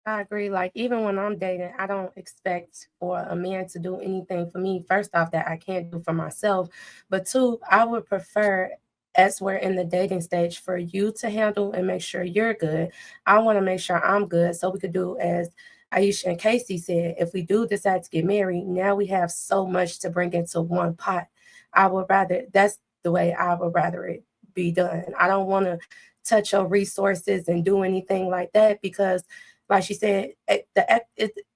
I agree. Like even when I'm dating, I don't expect for a man to do anything for me. First off, that I can't do for myself, but two, I would prefer, as we're in the dating stage, for you to handle and make sure you're good. I want to make sure I'm good, so we could do as Aisha and Casey said. If we do decide to get married, now we have so much to bring into one pot. I would rather that's the way I would rather it be done. I don't want to touch your resources and do anything like that because like she said,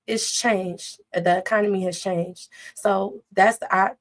it's changed. The economy has changed. So I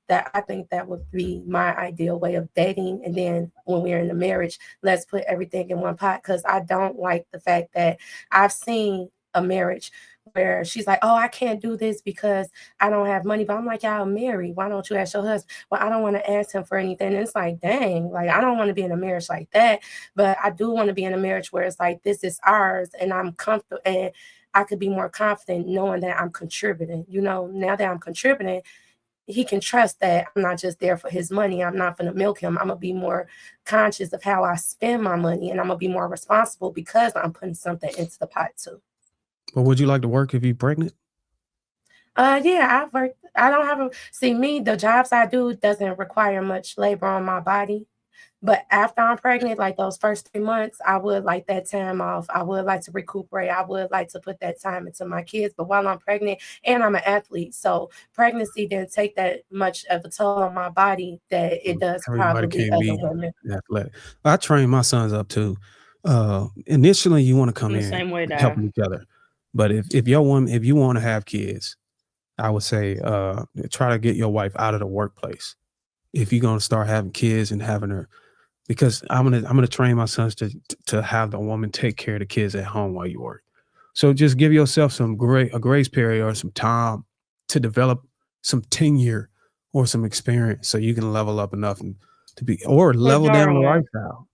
think that would be my ideal way of dating. And then when we're in a marriage, let's put everything in one pot. Because I don't like the fact that I've seen a marriage where she's like, "Oh, I can't do this because I don't have money." But I'm like, "Y'all married. Why don't you ask your husband?" Well, I don't want to ask him for anything. And it's like, dang, like I don't want to be in a marriage like that. But I do want to be in a marriage where it's like this is ours and I'm comfortable and I could be more confident knowing that I'm contributing. Now that I'm contributing, he can trust that I'm not just there for his money. I'm not going to milk him. I'm going to be more conscious of how I spend my money and I'm going to be more responsible because I'm putting something into the pot too. But would you like to work if you're pregnant? Yeah, I've worked. I don't have a see me. The jobs I do doesn't require much labor on my body. But after I'm pregnant, like those first 3 months, I would like that time off. I would like to recuperate. I would like to put that time into my kids. But while I'm pregnant, and I'm an athlete, so pregnancy didn't take that much of a toll on my body that it does Everybody probably can't other be women. athletic. I train my sons up too. Initially, you want to In come the in same way that helping each other, but if you want to have kids, I would say try to get your wife out of the workplace. If you're gonna start having kids and having her, because I'm gonna train my sons to have the woman take care of the kids at home while you work. So just give yourself a grace period or some time to develop some tenure or some experience so you can level up enough and to be or but level down the Darwin, lifestyle.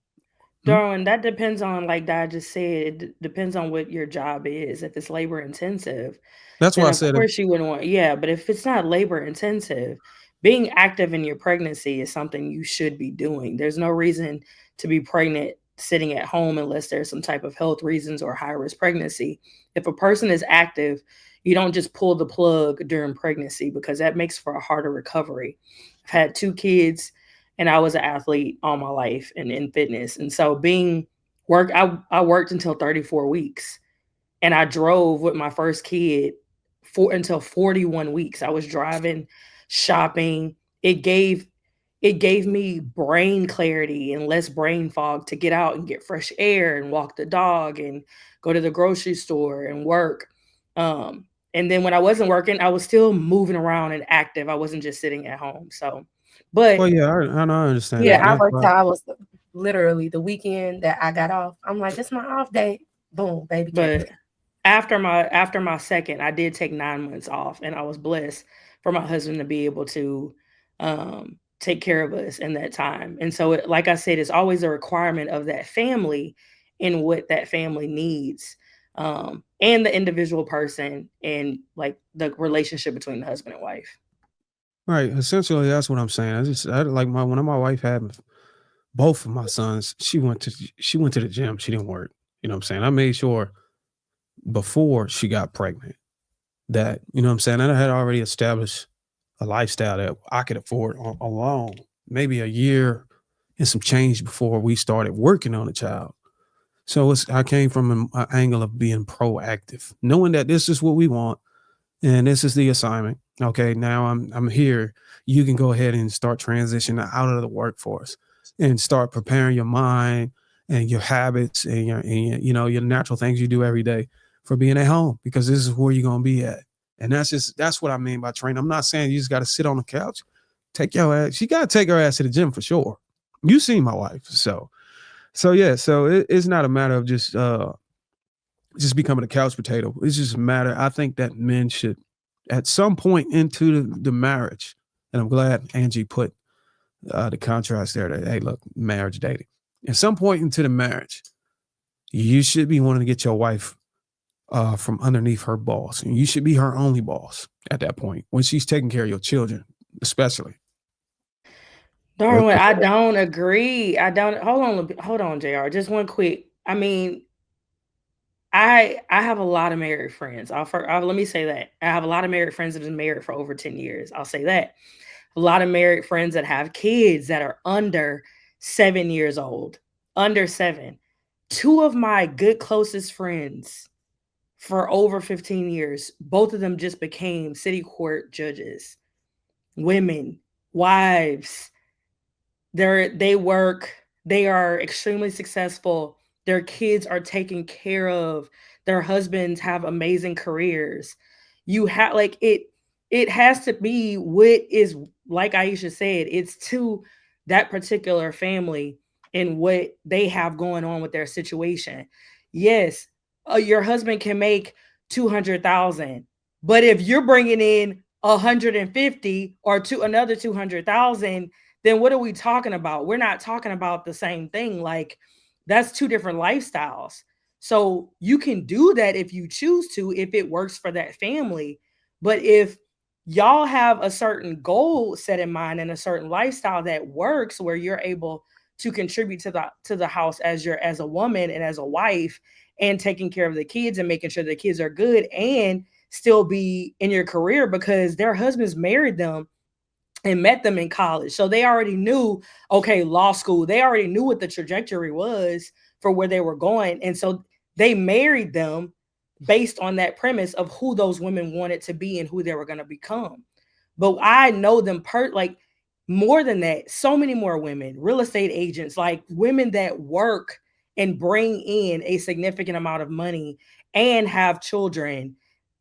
Hmm? Darwin, that depends on like I just said, depends on what your job is. If it's labor intensive, That's why then I of said course you wouldn't want, yeah, but if it's not labor intensive, being active in your pregnancy is something you should be doing. There's no reason to be pregnant sitting at home unless there's some type of health reasons or high risk pregnancy. If a person is active, you don't just pull the plug during pregnancy because that makes for a harder recovery. I've had 2 kids and I was an athlete all my life and in fitness. And so I worked until 34 weeks and I drove with my first kid for until 41 weeks. I was driving, shopping. It gave it gave me brain clarity and less brain fog to get out and get fresh air and walk the dog and go to the grocery store and work. Um, and then when I wasn't working, I was still moving around and active. I wasn't just sitting at home. So, but well, yeah, I understand Yeah, that. yeah, I That's worked why. till I was literally the weekend that I got off. I'm like, this is my off day. Boom, baby came. but after my second, I did take 9 months off, and I was blessed for my husband to be able to take care of us in that time. And so, like I said, it's always a requirement of that family and what that family needs, and the individual person, and like the relationship between the husband and wife. Right. Essentially, that's what I'm saying. I like when my wife had both of my sons. She went to the gym. She didn't work. You know what I'm saying? I made sure before she got pregnant that you know what I'm saying. And I had already established a lifestyle that I could afford alone. Maybe a year and some change before we started working on a child. So I came from an angle of being proactive, knowing that this is what we want and this is the assignment. Okay, now I'm here. You can go ahead and start transitioning out of the workforce and start preparing your mind and your habits and you know your natural things you do every day for being at home because this is where you're gonna be at. And that's what I mean by training. I'm not saying you just got to sit on the couch. Take your ass. She got to take her ass to the gym for sure. You see my wife, so yeah. So it's not a matter of just becoming a couch potato. It's just a matter. I think that men should, at some point into the marriage, and I'm glad Angie put the contrast there. That hey, look, marriage dating. At some point into the marriage, you should be wanting to get your wife from underneath her boss, and you should be her only boss at that point when she's taking care of your children, especially. Darwin, I don't agree. I don't. Hold on, Jr. Just one quick. I mean, I have a lot of married friends. Let me say that. I have a lot of married friends that have been married for over 10 years. I'll say that. A lot of married friends that have kids that are under 7 years old, under 7. Two of my good closest friends for over 15 years, both of them just became city court judges, women, wives. They work, they are extremely successful. Their kids are taken care of. Their husbands have amazing careers. You have like it has to be what is, like Aisha said, it's to that particular family and what they have going on with their situation. Yes, your husband can make 200,000, but if you're bringing in 150 or to another 200,000, then what are we talking about? We're not talking about the same thing. Like, that's two different lifestyles. So you can do that if you choose to, if it works for that family. But if y'all have a certain goal set in mind and a certain lifestyle that works, where you're able to contribute to the house as a woman and as a wife, and taking care of the kids and making sure the kids are good, and still be in your career, because their husbands married them and met them in college. So they already knew, okay, law school, they already knew what the trajectory was for where they were going. And so they married them based on that premise of who those women wanted to be and who they were going to become. But I know them like more than that, so many more women, real estate agents, like women that work and bring in a significant amount of money and have children.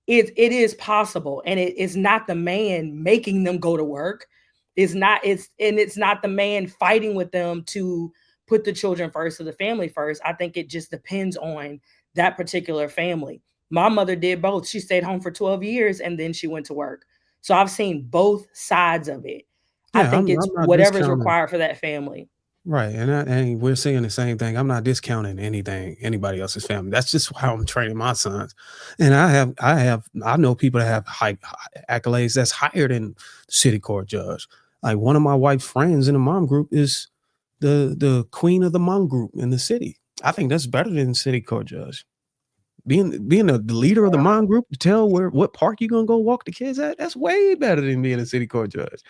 It is possible, and it is not the man making them go to work. It's not the man fighting with them to put the children first or the family first. I think it just depends on that particular family. My mother did both. She stayed home for 12 years and then she went to work. So I've seen both sides of it. I Yeah, think it's I'm not whatever's discounting. required for that family. Right, and we're saying the same thing. I'm not discounting anybody else's family. That's just how I'm training my sons. And I know people that have high accolades that's higher than city court judge. Like one of my wife's friends in the mom group is the queen of the mom group in the city. I think that's better than city court judge. Being the leader of the mom group to tell what park you're gonna go walk the kids at, that's way better than being a city court judge.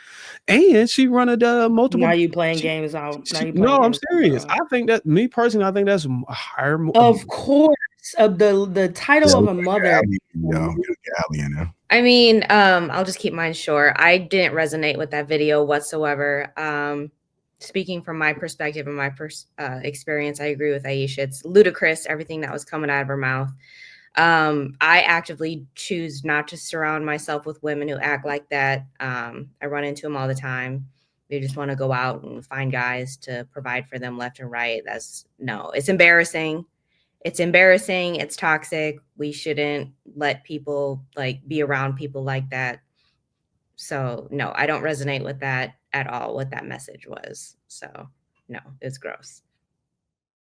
And she run a multiple. Now you playing games out. No, I'm serious. I think that me personally, I think that's a higher. Of course, the title of a mother. I mean, I'll just keep mine short. I didn't resonate with that video whatsoever. Speaking from my perspective and my experience, I agree with Aisha. It's ludicrous, everything that was coming out of her mouth. I actively choose not to surround myself with women who act like that. I run into them all the time. They just want to go out and find guys to provide for them left and right. It's embarrassing. It's embarrassing. It's toxic. We shouldn't let people be around people like that. So no, I don't resonate with that at all, what that message was. So no, it's gross.